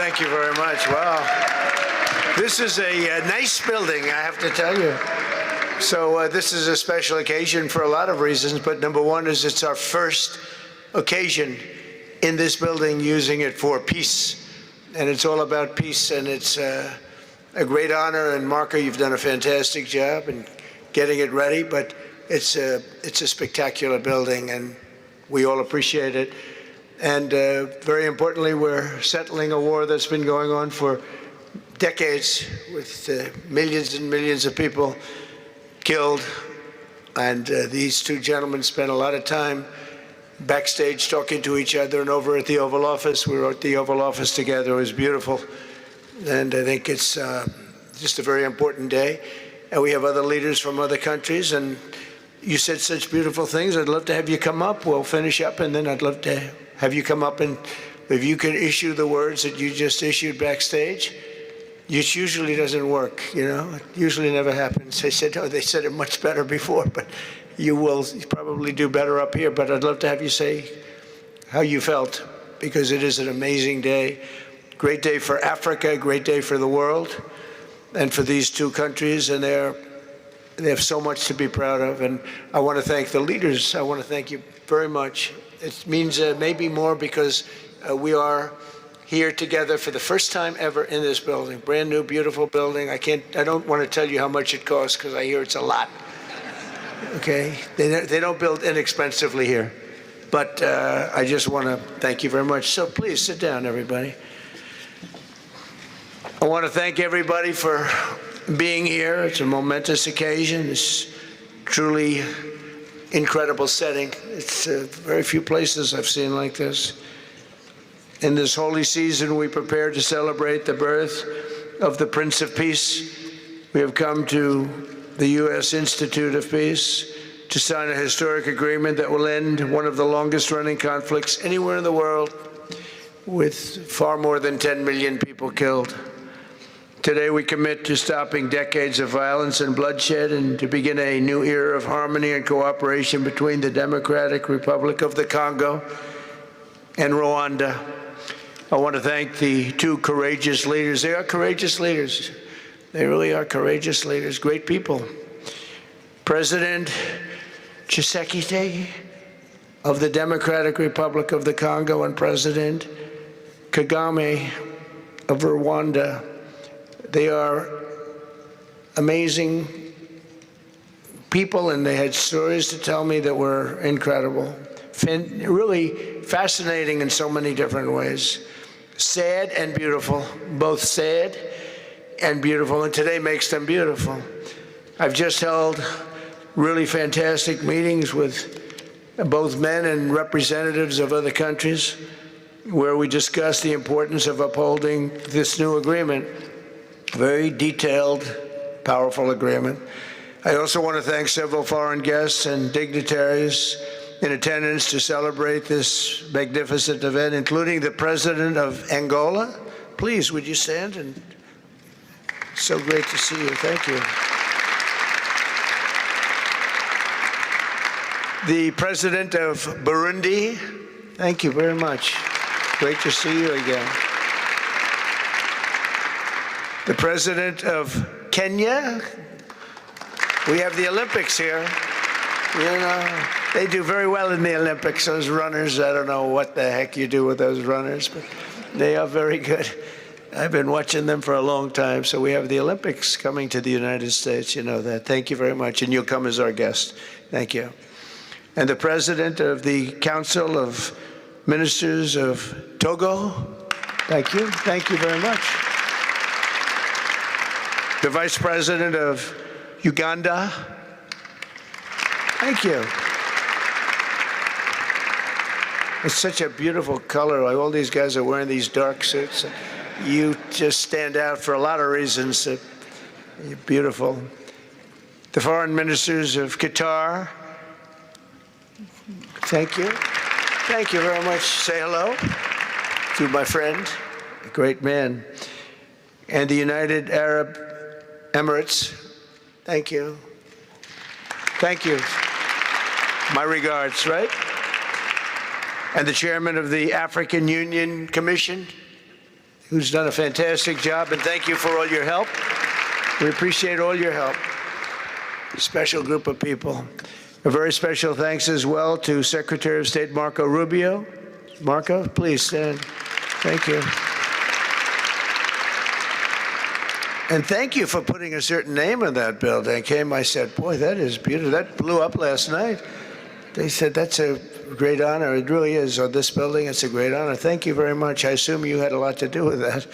thank you very much. Wow. This is a nice building, I have to tell you. So this is a special occasion for a lot of reasons, but number one is it's our first occasion in this building using it for peace. And it's all about peace, and it's a great honor. And Marco, you've done a fantastic job in getting it ready, but it's a spectacular building, and we all appreciate it. And very importantly, we're settling a war that's been going on for decades with millions and millions of people killed. And these two gentlemen spent a lot of time backstage talking to each other, and over at the Oval Office. We were at the Oval Office together. It was beautiful. And I think it's just a very important day. And we have other leaders from other countries. And you said such beautiful things. I'd love to have you come up. We'll finish up, and then I'd love to have you come up, and if you could issue the words that you just issued backstage. It usually doesn't work, you know. It usually never happens. They said, oh, they said it much better before, but you will probably do better up here. But I'd love to have you say how you felt, because it is an amazing day. Great day for Africa, great day for the world, and for these two countries, and they have so much to be proud of. And I want to thank the leaders. I want to thank you very much. It means maybe more because we are here together for the first time ever in this building. Brand new, beautiful building. I don't want to tell you how much it costs, because I hear it's a lot. Okay? They don't build inexpensively here. But I just want to thank you very much. So please sit down, everybody. I want to thank everybody for being here. It's a momentous occasion. It's truly incredible setting. It's very few places I've seen like this. In this holy season, we prepare to celebrate the birth of the Prince of Peace. We have come to the U.S. Institute of Peace to sign a historic agreement that will end one of the longest-running conflicts anywhere in the world, with far more than 10 million people killed. Today, we commit to stopping decades of violence and bloodshed and to begin a new era of harmony and cooperation between the Democratic Republic of the Congo and Rwanda. I want to thank the two courageous leaders. They are courageous leaders. They really are courageous leaders, great people. President Tshisekedi of the Democratic Republic of the Congo and President Kagame of Rwanda. They are amazing people, and they had stories to tell me that were incredible. Really fascinating in so many different ways. Sad and beautiful, both sad and beautiful, and today makes them beautiful. I've just held really fantastic meetings with both men and representatives of other countries where we discussed the importance of upholding this new agreement. Very detailed, powerful agreement. I also want to thank several foreign guests and dignitaries in attendance to celebrate this magnificent event, including the President of Angola. Please, would you stand? And so great to see you. Thank you. The President of Burundi. Thank you very much. Great to see you again. The President of Kenya. We have the Olympics here. You know, they do very well in the Olympics, those runners. I don't know what the heck you do with those runners, but they are very good. I've been watching them for a long time. So we have the Olympics coming to the United States. You know that. Thank you very much. And you'll come as our guest. Thank you. And the President of the Council of Ministers of Togo. Thank you. Thank you very much. The Vice President of Uganda. Thank you. It's such a beautiful color. Like all these guys are wearing these dark suits. You just stand out for a lot of reasons. You're beautiful. The foreign ministers of Qatar. Thank you. Thank you very much. Say hello to my friend, a great man. And the United Arab Emirates. Thank you. Thank you. My regards, right? And the chairman of the African Union Commission, who's done a fantastic job, and thank you for all your help. We appreciate all your help. A special group of people. A very special thanks as well to Secretary of State Marco Rubio. Marco, please stand. Thank you. And thank you for putting a certain name on that building. I said, boy, that is beautiful. That blew up last night. They said, that's a great honor. It really is. On this building, it's a great honor. Thank you very much. I assume you had a lot to do with that.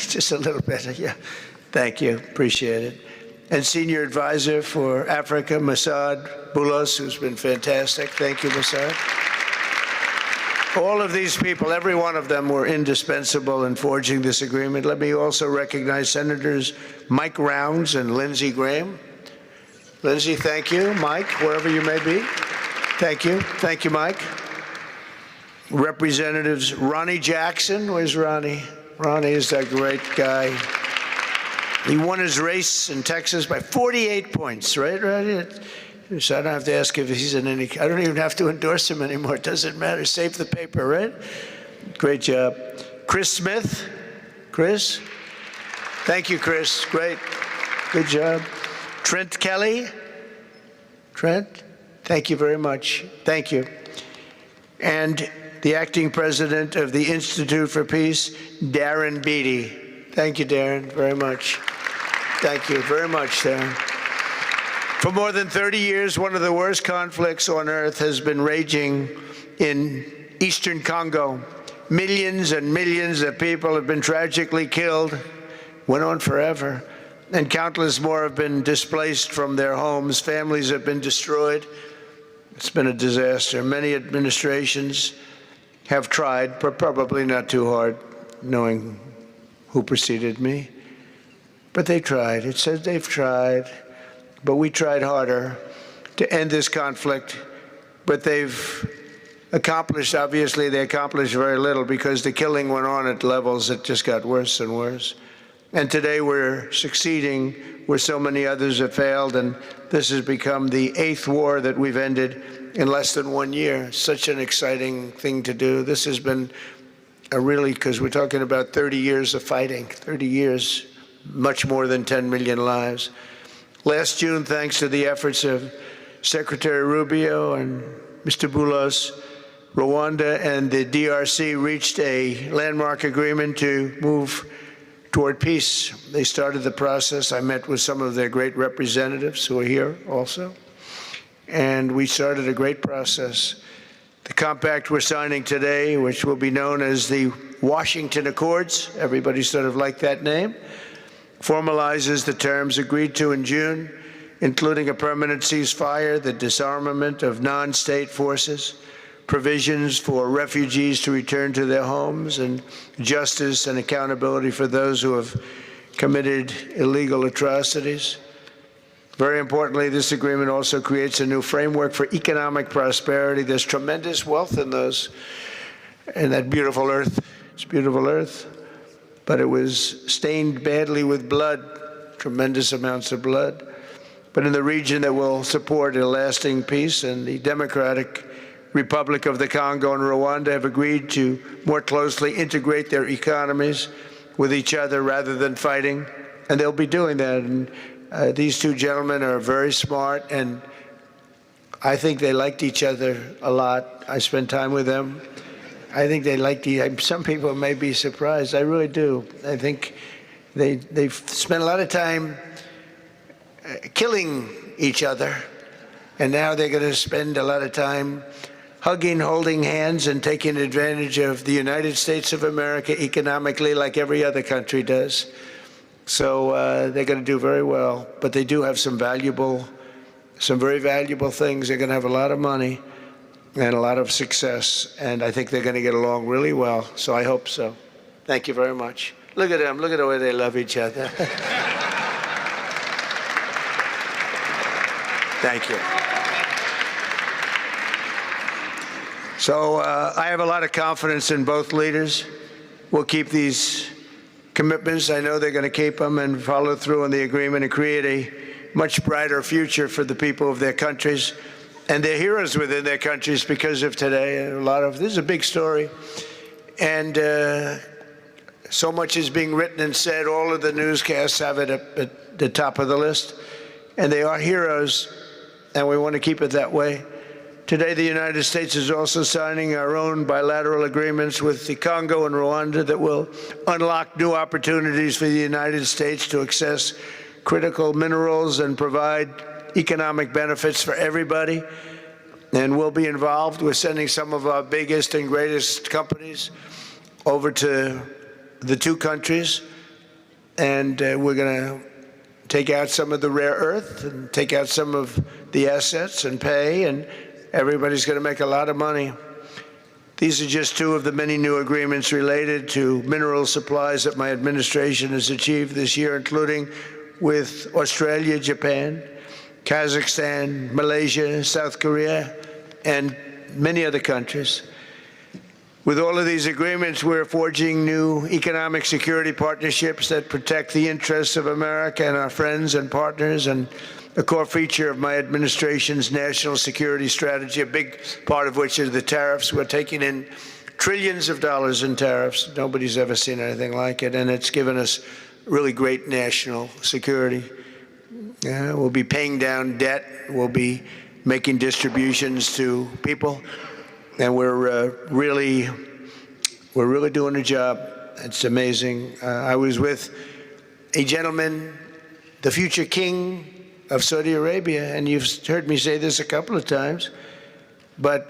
Just a little bit, yeah. Thank you. Appreciate it. And Senior Advisor for Africa, Masad Boulos, who's been fantastic. Thank you, Masad. All of these people, every one of them were indispensable in forging this agreement. Let me also recognize Senators Mike Rounds and Lindsey Graham. Lindsey, thank you. Mike, wherever you may be. Thank you. Thank you, Mike. Representatives Ronnie Jackson. Where's Ronnie? Ronnie is that great guy. He won his race in Texas by 48 points, right, Ronnie? So I don't have to ask if he's in any, I don't even have to endorse him anymore. It doesn't matter. Save the paper, right? Great job. Chris Smith. Chris? Thank you, Chris. Great. Good job. Trent Kelly. Trent? Thank you very much. Thank you. And the acting president of the Institute for Peace, Darren Beatty. Thank you, Darren, very much. Thank you very much, Darren. For more than 30 years, one of the worst conflicts on earth has been raging in eastern Congo. Millions and millions of people have been tragically killed, went on forever, and countless more have been displaced from their homes. Families have been destroyed. It's been a disaster. Many administrations have tried, but probably not too hard, knowing who preceded me. But they tried. It says they've tried. But we tried harder to end this conflict. But they've accomplished, obviously, they accomplished very little because the killing went on at levels that just got worse and worse. And today we're succeeding where so many others have failed, and this has become the 8th war that we've ended in less than 1 year. Such an exciting thing to do. This has been a really, because we're talking about 30 years of fighting, 30 years, much more than 10 million lives. Last June, thanks to the efforts of Secretary Rubio and Mr. Boulos, Rwanda and the DRC reached a landmark agreement to move toward peace. They started the process. I met with some of their great representatives who are here also, and we started a great process. The compact we're signing today, which will be known as the Washington Accords, everybody sort of liked that name, formalizes the terms agreed to in June, including a permanent ceasefire, the disarmament of non-state forces, provisions for refugees to return to their homes, and justice and accountability for those who have committed illegal atrocities. Very importantly, this agreement also creates a new framework for economic prosperity. There's tremendous wealth in that beautiful earth. It's beautiful earth. But it was stained badly with blood, tremendous amounts of blood. But in the region that will support a lasting peace, and the Democratic Republic of the Congo and Rwanda have agreed to more closely integrate their economies with each other rather than fighting, and they'll be doing that. And these two gentlemen are very smart, and I think they liked each other a lot. I spent time with them. I think they like some people may be surprised. I really do. I think they've spent a lot of time killing each other, and now they're going to spend a lot of time hugging, holding hands, and taking advantage of the United States of America economically like every other country does. So they're going to do very well. But they do have some very valuable things. They're going to have a lot of money and a lot of success, and I think they're going to get along really well, so I hope so. Thank you very much. Look at them. Look at the way they love each other. Thank you. So I have a lot of confidence in both leaders. We'll keep these commitments. I know they're going to keep them and follow through on the agreement and create a much brighter future for the people of their countries. And they're heroes within their countries because of today. This is a big story. And So much is being written and said. All of the newscasts have it at the top of the list. And they are heroes, and we want to keep it that way. Today, the United States is also signing our own bilateral agreements with the Congo and Rwanda that will unlock new opportunities for the United States to access critical minerals and provide economic benefits for everybody. And we'll be involved. We're sending some of our biggest and greatest companies over to the two countries, and we're going to take out some of the rare earth and take out some of the assets and pay, and everybody's going to make a lot of money. These are just two of the many new agreements related to mineral supplies that my administration has achieved this year, including with Australia, Japan, Kazakhstan, Malaysia, South Korea, and many other countries. With all of these agreements, we're forging new economic security partnerships that protect the interests of America and our friends and partners, and a core feature of my administration's national security strategy, a big part of which is the tariffs. We're taking in trillions of dollars in tariffs. Nobody's ever seen anything like it, and it's given us really great national security. We'll be paying down debt. We'll be making distributions to people, and we're really doing a job. It's amazing. I was with a gentleman, the future king of Saudi Arabia, and you've heard me say this a couple of times, but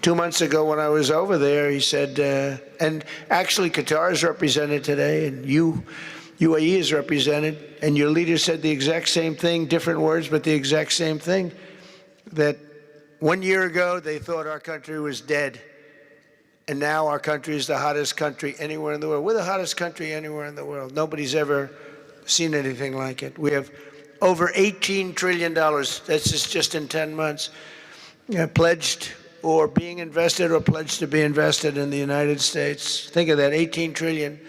2 months ago when I was over there, he said, and actually Qatar is represented today, and UAE is represented, and your leader said the exact same thing, different words, but the exact same thing, that 1 year ago they thought our country was dead, and now our country is the hottest country anywhere in the world. We're the hottest country anywhere in the world. Nobody's ever seen anything like it. We have over $18 trillion, that's just in 10 months, pledged or being invested or pledged to be invested in the United States. Think of that, 18 trillion.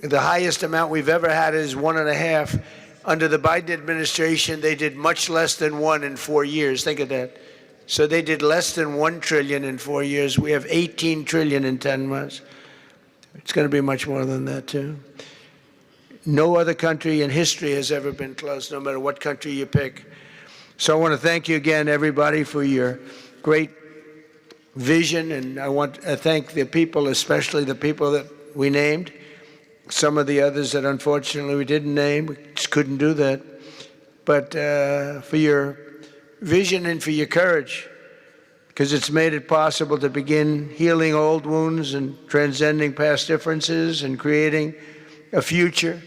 The highest amount we've ever had is 1.5. Under the Biden administration, they did much less than 1 in 4 years. Think of that. So they did less than 1 trillion in 4 years. We have 18 trillion in 10 months. It's going to be much more than that, too. No other country in history has ever been close, no matter what country you pick. So I want to thank you again, everybody, for your great vision, and I want to thank the people, especially the people that we named. Some of the others that unfortunately we didn't name, we just couldn't do that. But for your vision and for your courage, because it's made it possible to begin healing old wounds and transcending past differences and creating a future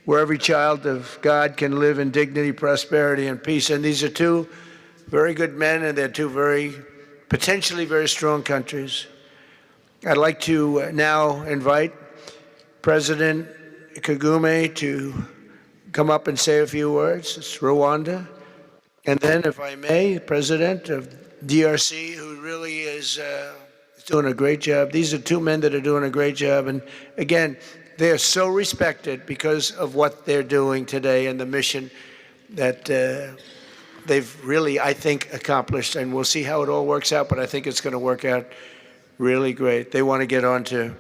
where every child of God can live in dignity, prosperity, and peace. And these are two very good men, and they're two potentially very strong countries. I'd like to now invite President Kagame to come up and say a few words. It's Rwanda. And then, if I may, President of DRC, who really is doing a great job. These are two men that are doing a great job. And again, they're so respected because of what they're doing today and the mission that they've really, I think, accomplished. And we'll see how it all works out, but I think it's going to work out really great. They want to get on to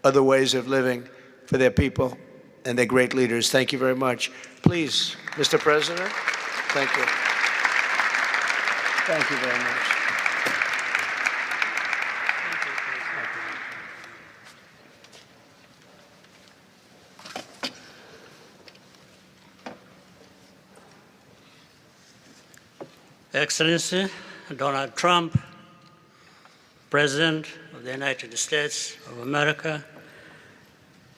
other ways of living for their people, and they're great leaders. Thank you very much. Please, Mr. President, thank you. Thank you very much. Excellency Donald Trump, President of the United States of America,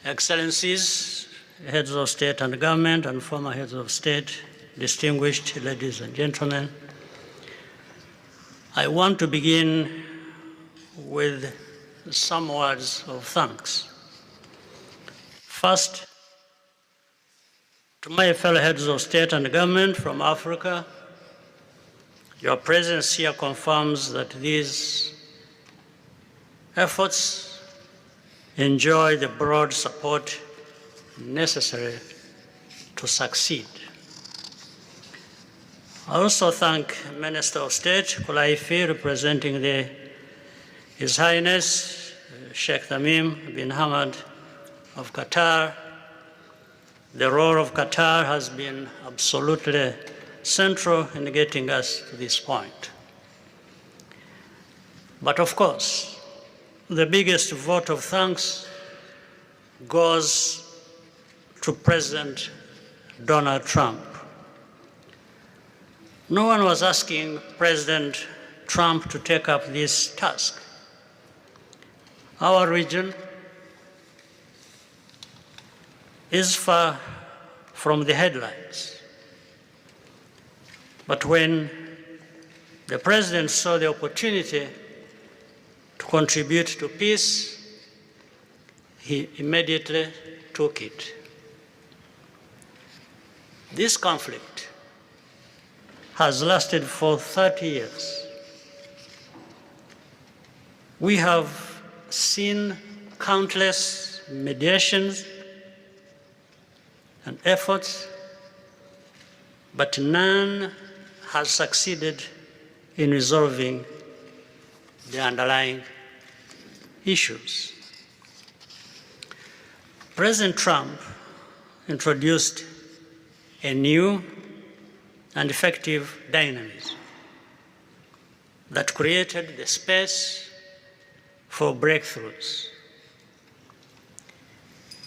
Excellencies, heads of state and government, and former heads of state, distinguished ladies and gentlemen, I want to begin with some words of thanks. First, to my fellow heads of state and government from Africa, your presence here confirms that these efforts enjoy the broad support necessary to succeed. I also thank Minister of State Kulaifi, representing His Highness Sheikh Tamim bin Hamad of Qatar. The role of Qatar has been absolutely central in getting us to this point. But of course, the biggest vote of thanks goes to President Donald Trump. No one was asking President Trump to take up this task. Our region is far from the headlines. But when the President saw the opportunity to contribute to peace, he immediately took it. This conflict has lasted for 30 years. We have seen countless mediations and efforts, but none has succeeded in resolving the underlying issues. President Trump introduced a new and effective dynamism that created the space for breakthroughs.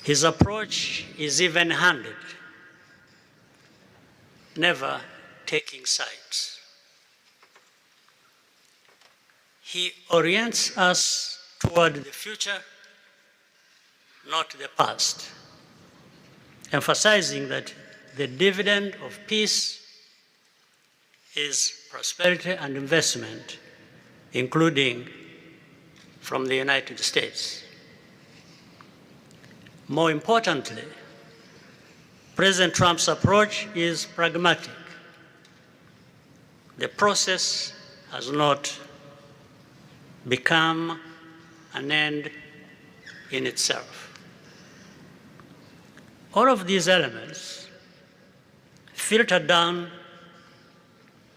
His approach is even-handed, never taking sides. He orients us toward the future, not the past, emphasizing that the dividend of peace is prosperity and investment, including from the United States. More importantly, President Trump's approach is pragmatic. The process has not become an end in itself. All of these elements filter down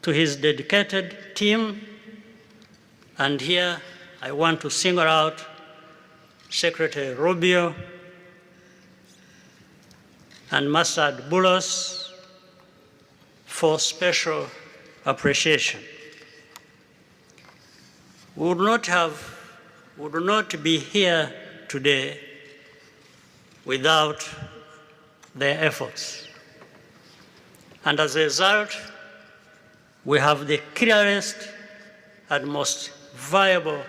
to his dedicated team, and here I want to single out Secretary Rubio and Masad Boulos for special appreciation. We would not be here today without their efforts. And as a result, we have the clearest and most viable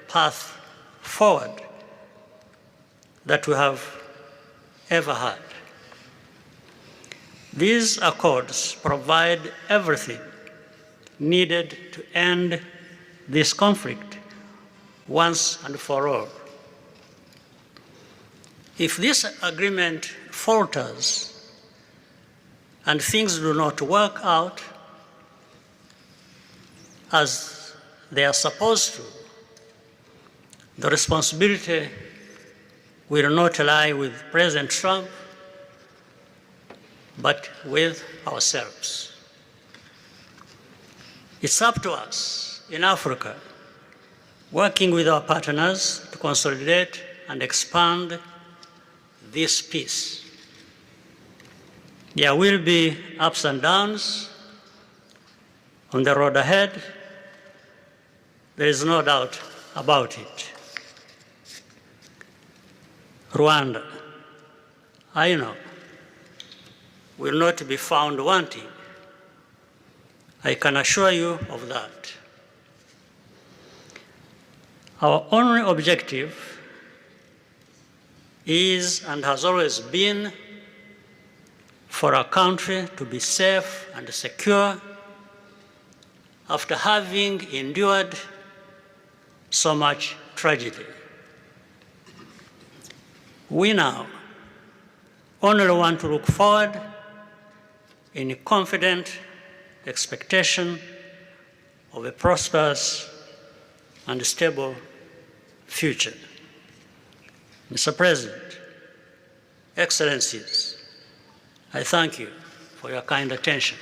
path forward that we have ever had. These accords provide everything needed to end this conflict once and for all. If this agreement falters and things do not work out as they are supposed to, the responsibility will not lie with President Trump, but with ourselves. It's up to us in Africa, working with our partners to consolidate and expand this peace. There will be ups and downs on the road ahead. There is no doubt about it. Rwanda, I know, will not be found wanting. I can assure you of that. Our only objective is and has always been for our country to be safe and secure after having endured so much tragedy. We now only want to look forward in confident expectation of a prosperous and stable future. Mr. President, Excellencies, I thank you for your kind attention.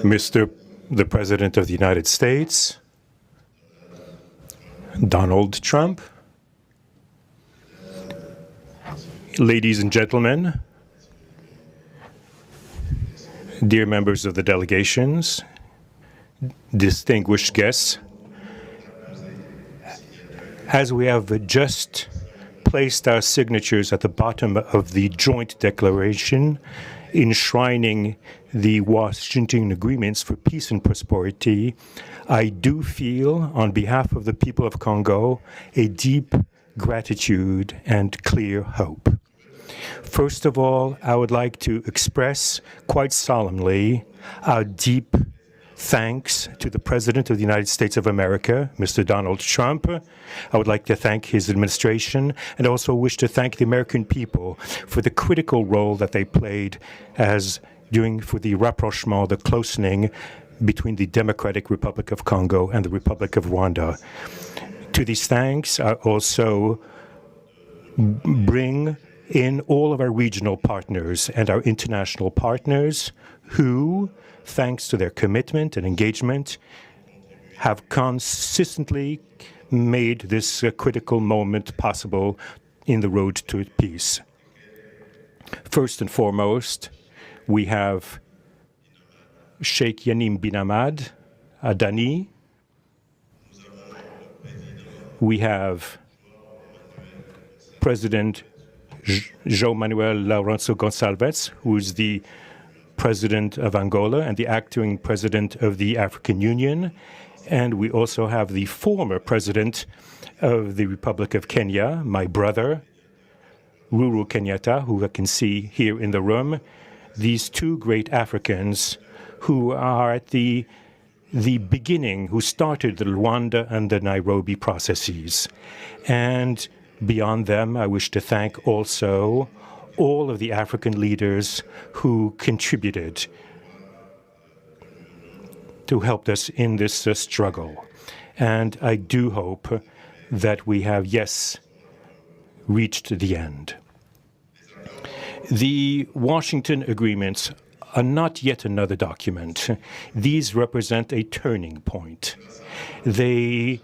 Mr. the President of the United States, Donald Trump, ladies and gentlemen, dear members of the delegations, distinguished guests, as we have just placed our signatures at the bottom of the joint declaration enshrining the Washington agreements for peace and prosperity, I do feel, on behalf of the people of Congo, a deep gratitude and clear hope. First of all, I would like to express quite solemnly our deep thanks to the President of the United States of America, Mr. Donald Trump. I would like to thank his administration and also wish to thank the American people for the critical role that they played for the rapprochement, the closening between the Democratic Republic of Congo and the Republic of Rwanda. To these thanks, I also bring in all of our regional partners and our international partners who, thanks to their commitment and engagement, have consistently made this critical moment possible in the road to peace. First and foremost, we have Sheikh Yanim bin Ahmad Adani. We have President João Manuel Lourenço Gonçalves, who is the President of Angola and the acting President of the African Union. And we also have the former President of the Republic of Kenya, my brother, Uhuru Kenyatta, who I can see here in the room. These two great Africans who are at the beginning, who started the Rwanda and the Nairobi processes. And beyond them, I wish to thank also all of the African leaders who contributed to help us in this struggle. And I do hope that we have, yes, reached the end. The Washington agreements are not yet another document. These represent a turning point. They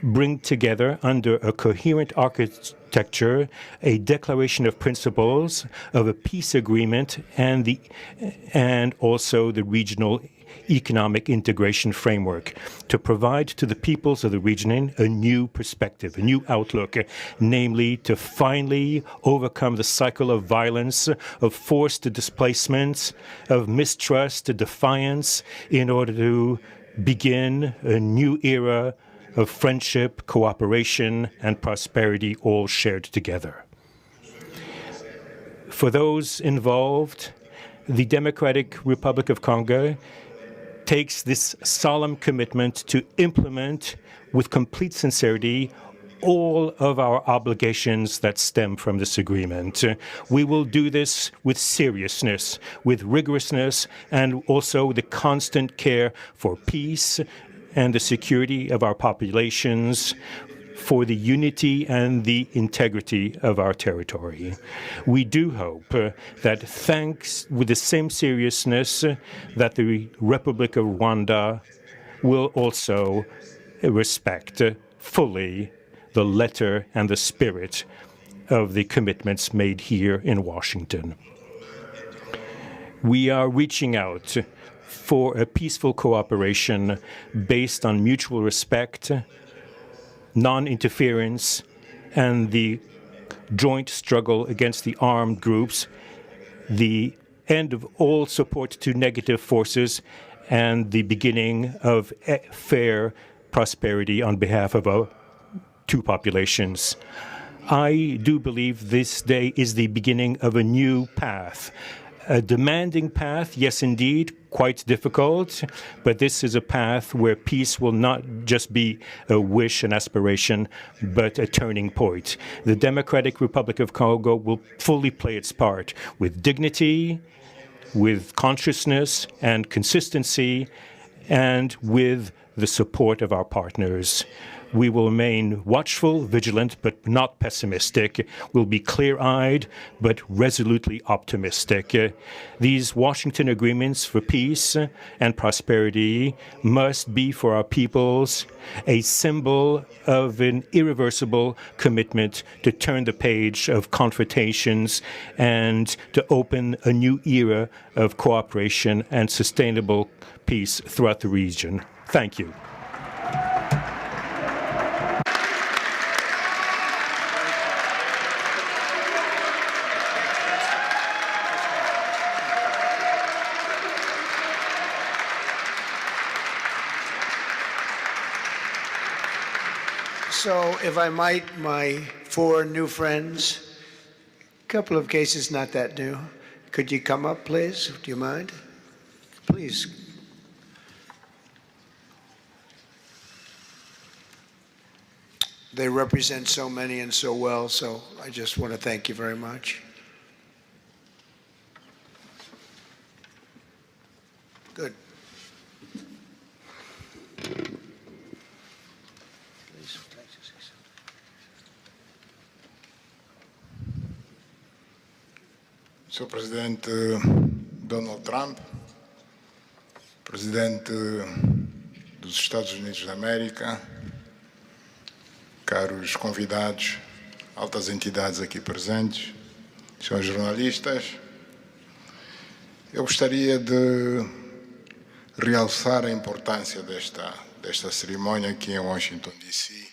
bring together under a coherent architecture a declaration of principles of a peace agreement and also the regional economic integration framework to provide to the peoples of the region a new perspective, a new outlook, namely to finally overcome the cycle of violence, of forced displacements, of mistrust, defiance, in order to begin a new era of friendship, cooperation, and prosperity all shared together. For those involved, the Democratic Republic of Congo takes this solemn commitment to implement with complete sincerity all of our obligations that stem from this agreement. We will do this with seriousness, with rigorousness, and also the constant care for peace and the security of our populations, for the unity and the integrity of our territory. We do hope that thanks with the same seriousness that the Republic of Rwanda will also respect fully the letter and the spirit of the commitments made here in Washington. We are reaching out for a peaceful cooperation based on mutual respect, non-interference, and the joint struggle against the armed groups, the end of all support to negative forces, and the beginning of fair prosperity on behalf of our two populations. I do believe this day is the beginning of a new path. A demanding path, yes, indeed, quite difficult, but this is a path where peace will not just be a wish, an aspiration, but a turning point. The Democratic Republic of Congo will fully play its part with dignity, with consciousness and consistency, and with the support of our partners. We will remain watchful, vigilant, but not pessimistic. We'll be clear-eyed, but resolutely optimistic. These Washington agreements for peace and prosperity must be for our peoples a symbol of an irreversible commitment to turn the page of confrontations and to open a new era of cooperation and sustainable peace throughout the region. Thank you. So, if I might, my 4 new friends, a couple of cases not that new. Could you come up, please? Do you mind? Please. They represent so many and so well, so I just want to thank you very much. Good. Sr. Presidente Donald Trump, Presidente dos Estados Unidos da América, caros convidados, altas entidades aqui presentes, senhores jornalistas, eu gostaria de realçar a importância desta cerimônia aqui em Washington, D.C.,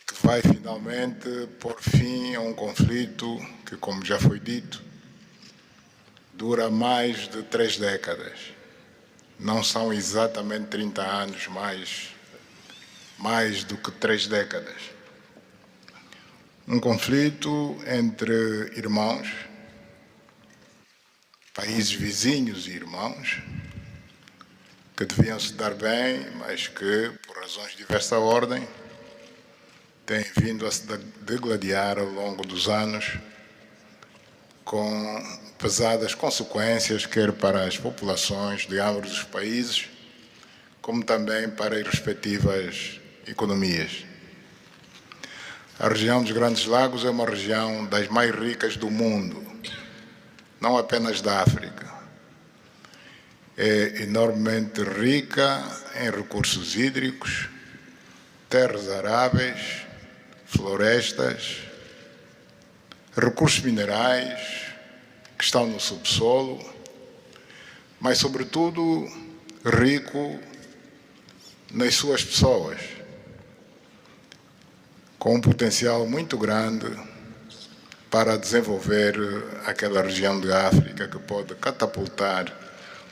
que vai finalmente pôr fim a um conflito que, como já foi dito, dura mais de 3 décadas. Não são exatamente 30 anos, mais do que 3 décadas. Um conflito entre irmãos, países vizinhos e irmãos, que deviam se dar bem, mas que, por razões de diversa ordem, têm vindo a se degladiar ao longo dos anos, com pesadas consequências, quer para as populações de ambos os países, como também para as respectivas economias. A região dos Grandes Lagos é uma região das mais ricas do mundo, não apenas da África. É enormemente rica em recursos hídricos, terras aráveis, florestas, recursos minerais que estão no subsolo, mas, sobretudo, rico nas suas pessoas, com um potencial muito grande para desenvolver aquela região de África que pode catapultar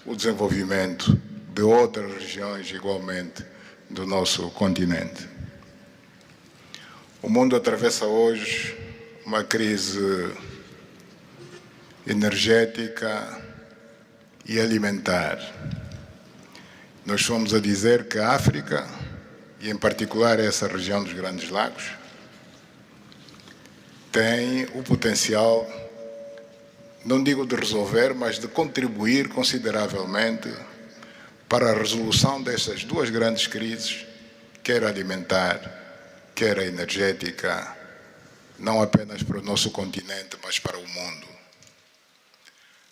o desenvolvimento de outras regiões igualmente do nosso continente. O mundo atravessa hoje uma crise energética e alimentar. Nós fomos a dizer que a África, e em particular essa região dos Grandes Lagos, tem o potencial, não digo de resolver, mas de contribuir consideravelmente para a resolução dessas 2 grandes crises, quer alimentar, quer a energética, não apenas para o nosso continente, mas para o mundo.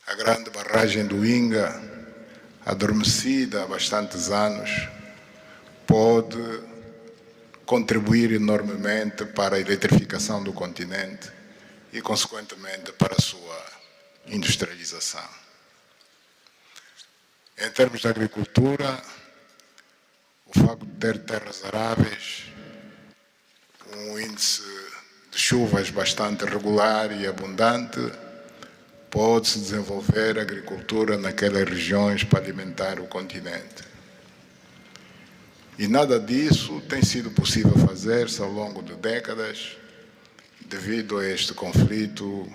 A grande barragem do Inga, adormecida há bastantes anos, pode contribuir enormemente para a eletrificação do continente e, consequentemente, para a sua industrialização. Em termos de agricultura, o facto de ter terras aráveis, um índice de chuvas bastante regular e abundante, pode-se desenvolver agricultura naquelas regiões para alimentar o continente. E nada disso tem sido possível fazer-se ao longo de décadas, devido a este conflito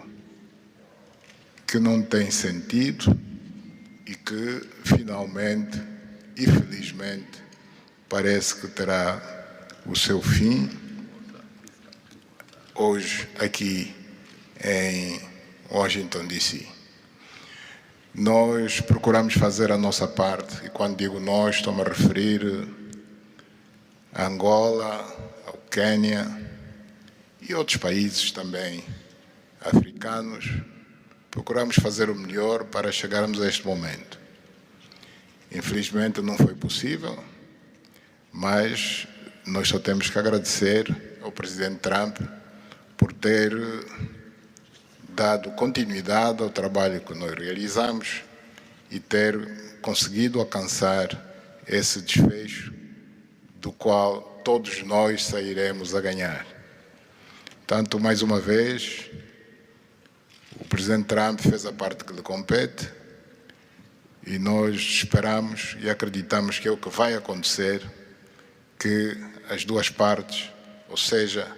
que não tem sentido e que, finalmente e felizmente, parece que terá o seu fim hoje aqui em Washington, D.C. Nós procuramos fazer a nossa parte, e quando digo nós, estou-me a referir a Angola, ao Quênia e outros países também africanos, procuramos fazer o melhor para chegarmos a este momento. Infelizmente não foi possível, mas nós só temos que agradecer ao Presidente Trump por ter dado continuidade ao trabalho que nós realizamos e ter conseguido alcançar esse desfecho do qual todos nós sairemos a ganhar. Tanto, mais uma vez, o Presidente Trump fez a parte que lhe compete e nós esperamos e acreditamos que é o que vai acontecer, que as duas partes, ou seja,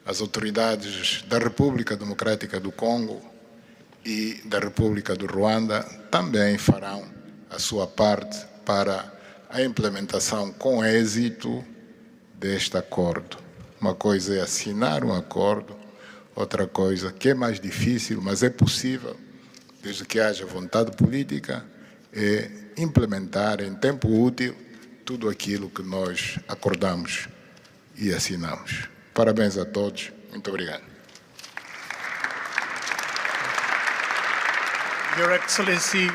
as autoridades da República Democrática do Congo e da República do Rwanda também farão a sua parte para a implementação com êxito deste acordo. Uma coisa é assinar um acordo, outra coisa que é mais difícil, mas é possível, desde que haja vontade política, é implementar em tempo útil tudo aquilo que nós acordamos e assinamos. Parabéns a todos. Muito obrigado. Your Excellency,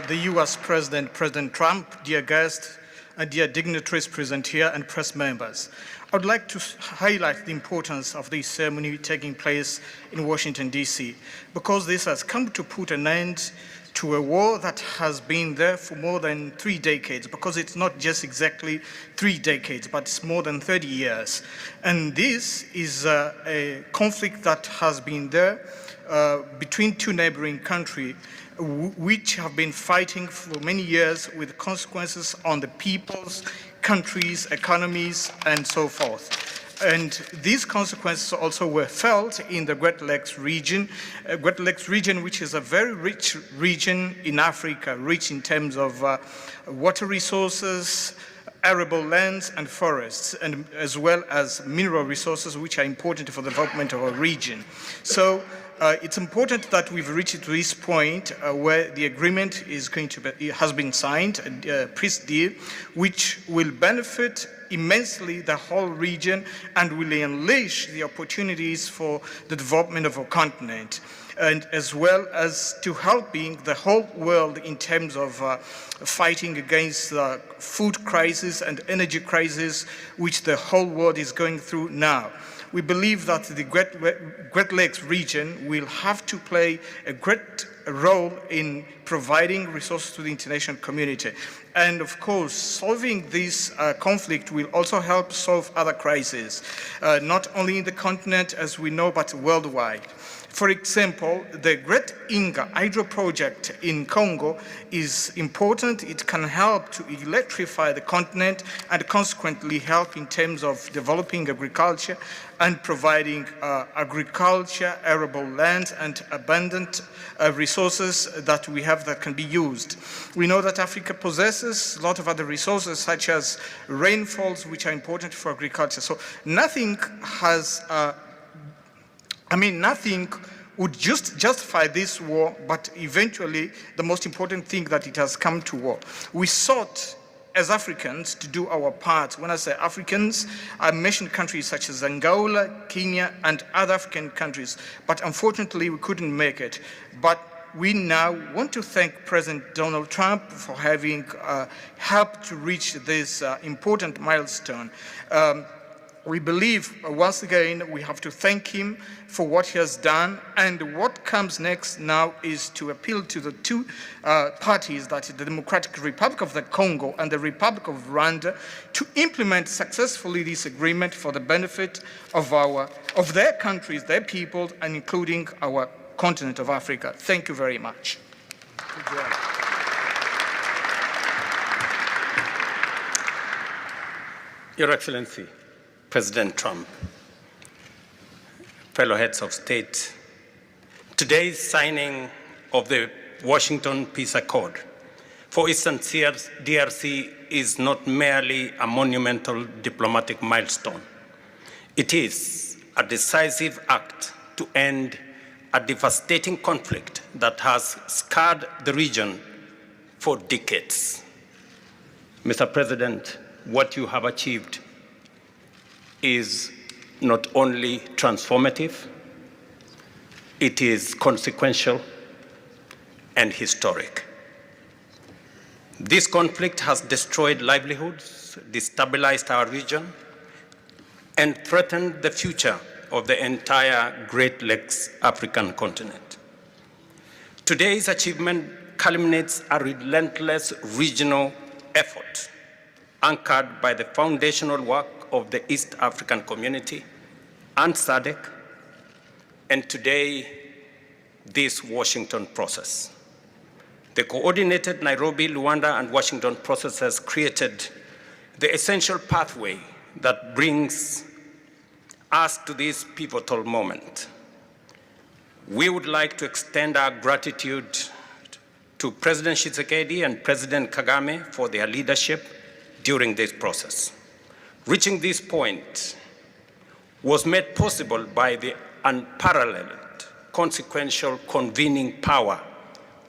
the U.S. President, President Trump, dear guests, and dear dignitaries present here and press members. I would like to highlight the importance of this ceremony taking place in Washington, D.C., because this has come to put an end to a war that has been there for more than 3 decades, because it's not just exactly 3 decades, but it's more than 30 years. And this is a conflict that has been there between two neighboring countries, which have been fighting for many years with consequences on the peoples, countries, economies, and so forth. And these consequences also were felt in the Great Lakes region, which is a very rich region in Africa, rich in terms of water resources, arable lands and forests, and as well as mineral resources, which are important for the development of our region. So it's important that we've reached to this point where the agreement is going to be, has been signed, a peace deal, which will benefit immensely the whole region and will unleash the opportunities for the development of our continent, and as well as to helping the whole world in terms of fighting against the food crisis and energy crisis which the whole world is going through now. We believe that the Great Lakes region will have to play a great role in providing resources to the international community. And of course, solving this conflict will also help solve other crises, not only in the continent as we know, but worldwide. For example, the Great Inga hydro project in Congo is important. It can help to electrify the continent and consequently help in terms of developing agriculture and providing agriculture, arable land, and abundant resources that we have that can be used. We know that Africa possesses a lot of other resources such as rainfalls, which are important for agriculture. So nothing has nothing would just justify this war, but eventually the most important thing that it has come to war. We sought as Africans to do our part. When I say Africans, I mentioned countries such as Angola, Kenya, and other African countries, but unfortunately we couldn't make it. But we now want to thank President Donald Trump for having helped to reach this important milestone. We believe, once again, we have to thank him for what he has done, and what comes next now is to appeal to the two parties, that is the Democratic Republic of the Congo and the Republic of Rwanda, to implement successfully this agreement for the benefit of their countries, their people, and including our continent of Africa. Thank you very much. Good job. Your Excellency, President Trump, fellow heads of state, today's signing of the Washington Peace Accord for Eastern DRC is not merely a monumental diplomatic milestone. It is a decisive act to end a devastating conflict that has scarred the region for decades. Mr. President, what you have achieved is not only transformative, it is consequential and historic. This conflict has destroyed livelihoods, destabilized our region, and threatened the future of the entire Great Lakes African continent. Today's achievement culminates a relentless regional effort anchored by the foundational work of the East African Community and SADC, and today, this Washington process. The coordinated Nairobi, Rwanda, and Washington processes created the essential pathway that brings us to this pivotal moment. We would like to extend our gratitude to President Tshisekedi and President Kagame for their leadership during this process. Reaching this point was made possible by the unparalleled consequential convening power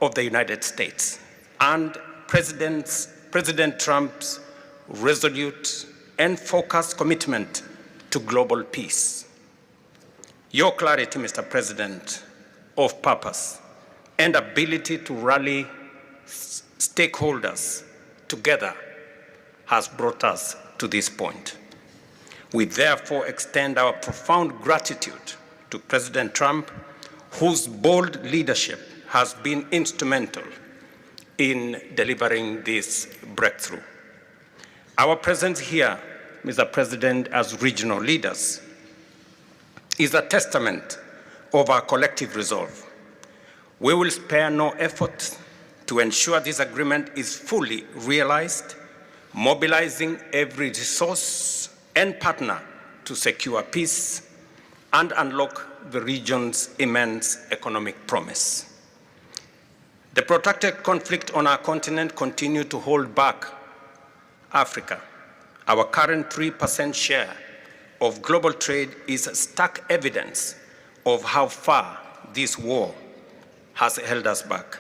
of the United States and President Trump's resolute and focused commitment to global peace. Your clarity, Mr. President, of purpose and ability to rally stakeholders together has brought us to this point. We therefore extend our profound gratitude to President Trump, whose bold leadership has been instrumental in delivering this breakthrough. Our presence here, Mr. President, as regional leaders, is a testament of our collective resolve. We will spare no effort to ensure this agreement is fully realized, mobilizing every resource and partner to secure peace and unlock the region's immense economic promise. The protracted conflict on our continent continues to hold back Africa. Our current 3% share of global trade is stark evidence of how far this war has held us back.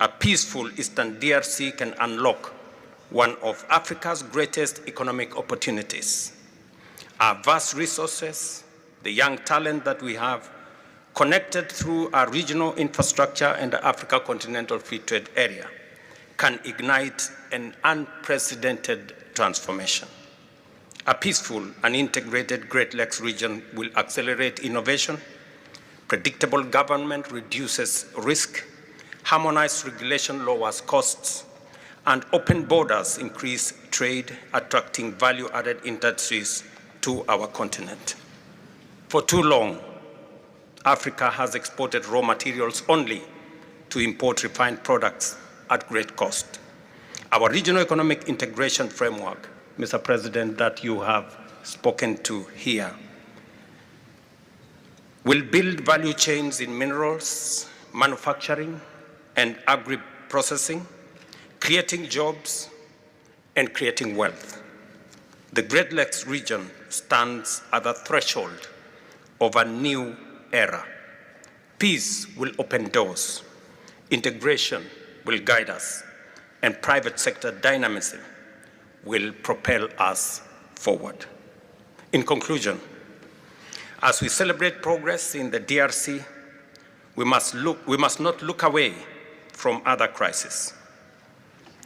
A peaceful Eastern DRC can unlock one of Africa's greatest economic opportunities. Our vast resources, the young talent that we have, connected through our regional infrastructure and the Africa Continental Free Trade Area, can ignite an unprecedented transformation. A peaceful and integrated Great Lakes region will accelerate innovation, predictable government reduces risk, harmonized regulation lowers costs, and open borders increase trade, attracting value-added industries to our continent. For too long, Africa has exported raw materials only to import refined products at great cost. Our regional economic integration framework, Mr. President, that you have spoken to here, will build value chains in minerals, manufacturing, and agri-processing, creating jobs and creating wealth. The Great Lakes region stands at the threshold of a new era. Peace will open doors, integration will guide us, and private sector dynamism will propel us forward. In conclusion, as we celebrate progress in the DRC, we must not look away from other crises.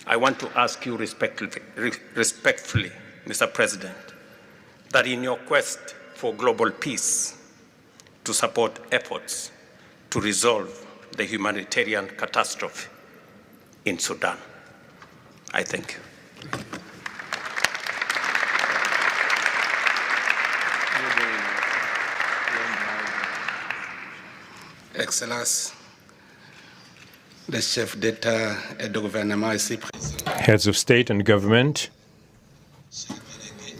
I want to ask you respectfully, Mr. President, that in your quest for global peace, to support efforts to resolve the humanitarian catastrophe in Sudan. I thank you. Excellences, les chefs d'État et de gouvernement ici présents. Heads of state and government,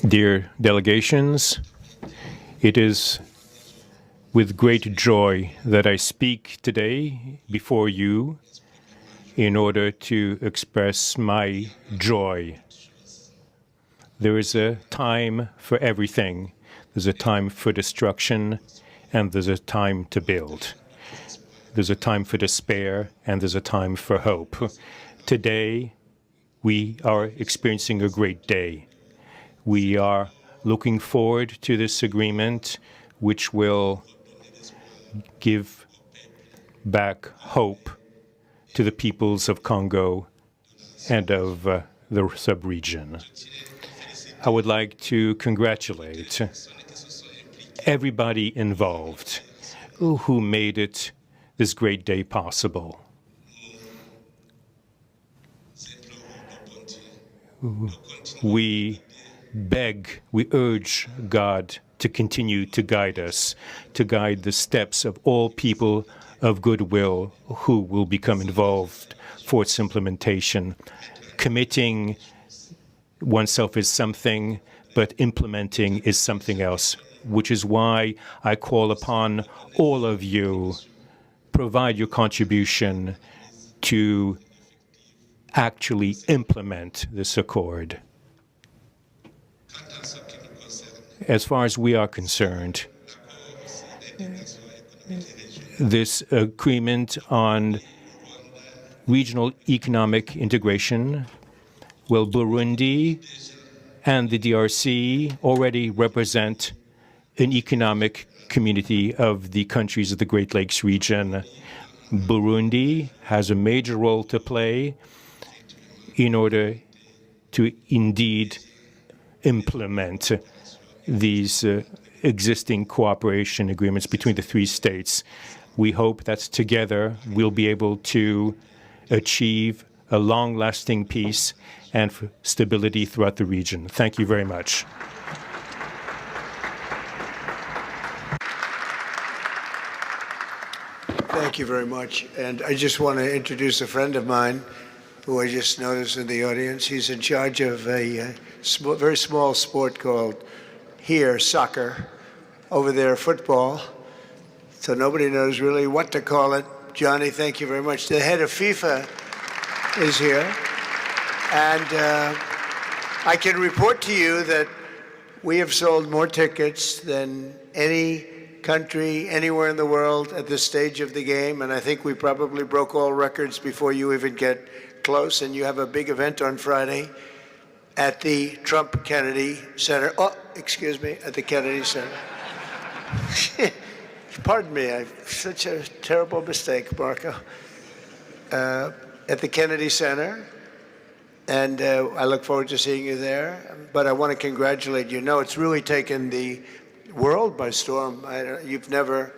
dear delegations, it is with great joy that I speak today before you in order to express my joy. There is a time for everything. There's a time for destruction, and there's a time to build. There's a time for despair, and there's a time for hope. Today, we are experiencing a great day. We are looking forward to this agreement, which will give back hope to the peoples of Congo and of the sub-region. I would like to congratulate everybody involved who made it this great day possible. We urge God to continue to guide us, to guide the steps of all people of goodwill who will become involved for its implementation. Committing oneself is something, but implementing is something else, which is why I call upon all of you, provide your contribution to actually implement this accord. As far as we are concerned, this agreement on regional economic integration, well, Burundi and the DRC already represent an economic community of the countries of the Great Lakes region. Burundi has a major role to play in order to indeed implement these existing cooperation agreements between the three states. We hope that together we'll be able to achieve a long-lasting peace and stability throughout the region. Thank you very much. Thank you very much. And I just want to introduce a friend of mine who I just noticed in the audience. He's in charge of a very small sport called here, soccer, over there, football. So nobody knows really what to call it. Johnny, thank you very much. The head of FIFA is here. And I can report to you that we have sold more tickets than any country anywhere in the world at this stage of the game. And I think we probably broke all records before you even get close. And you have a big event on Friday at the Trump Kennedy Center. Oh, excuse me, at the Kennedy Center. Pardon me, I've such a terrible mistake, Marco. At the Kennedy Center, and I look forward to seeing you there. But I want to congratulate you. No, it's really taken the world by storm. You've never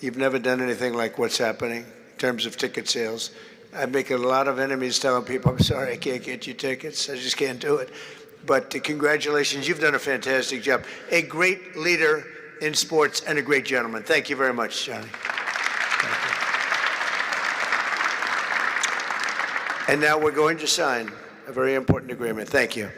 done anything like what's happening in terms of ticket sales. I make a lot of enemies telling people, I'm sorry, I can't get you tickets. I just can't do it. But congratulations, you've done a fantastic job. A great leader in sports and a great gentleman. Thank you very much, Johnny. And now we're going to sign a very important agreement. Thank you.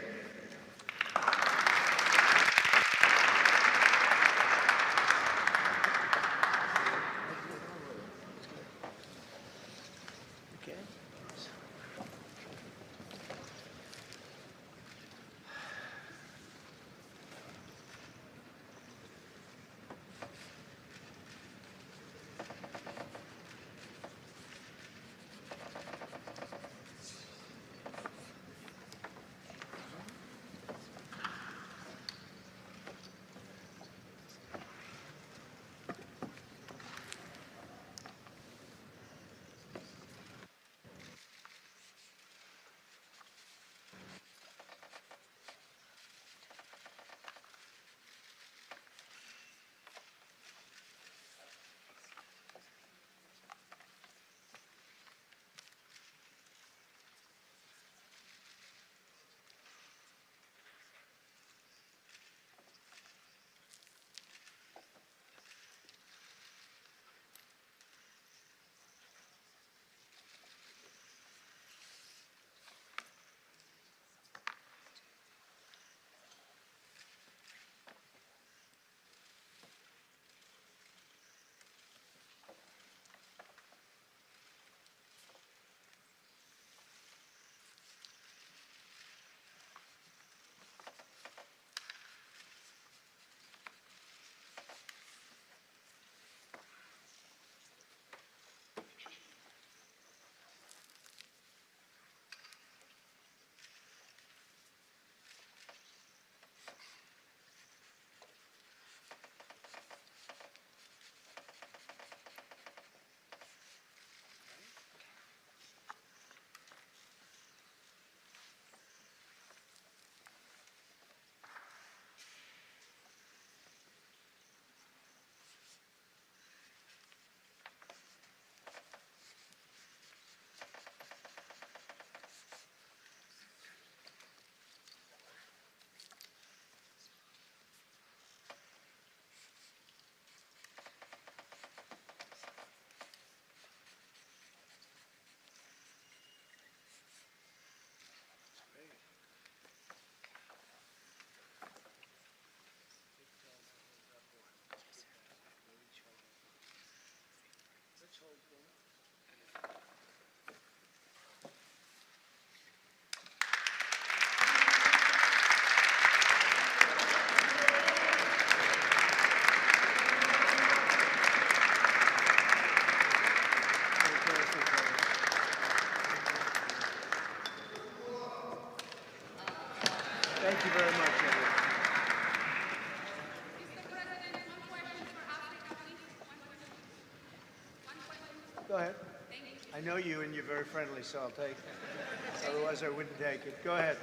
I know you and you're very friendly, so I'll take it. Otherwise, I wouldn't take it. Go ahead.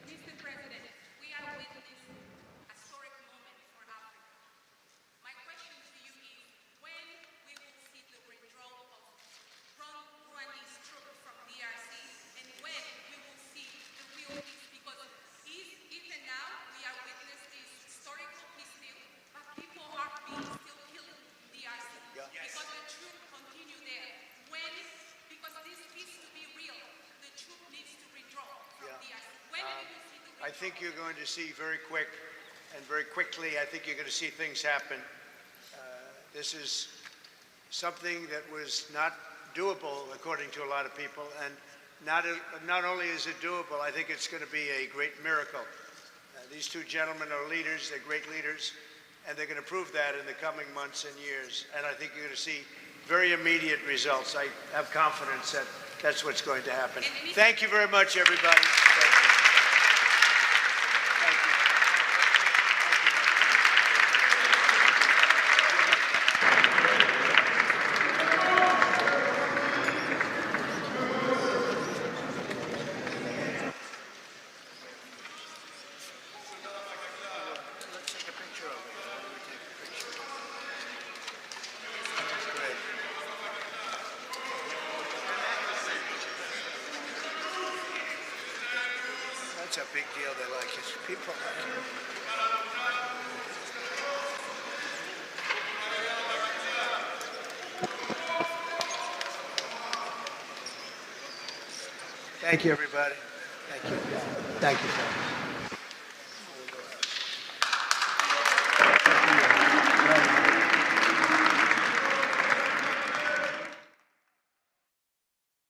Mr. President, we are witnessing a historic moment for Africa. My question to you is, when we will see the withdrawal of Rwandese troops from DRC, and when we will see the real peace? Because even now, we are witnessing this historical peace deal, but people are being still killed in DRC. Yeah. Because the troops continue there. Because this needs to be real, the troop needs to withdraw from DRC. When will you see the withdrawal? I think you're going to see very quickly, I think you're going to see things happen. This is something that was not doable, according to a lot of people, and not only is it doable, I think it's going to be a great miracle. These two gentlemen are leaders, they're great leaders, and they're going to prove that in the coming months and years. And I think you're going to see very immediate results. I have confidence that that's what's going to happen. Thank you very much, everybody. Thank you. Thank you. Let's take a picture of it. Why don't we take a picture? That's great. That's a big deal. They like it. People like it. Thank you, everybody. Thank you. Thank you.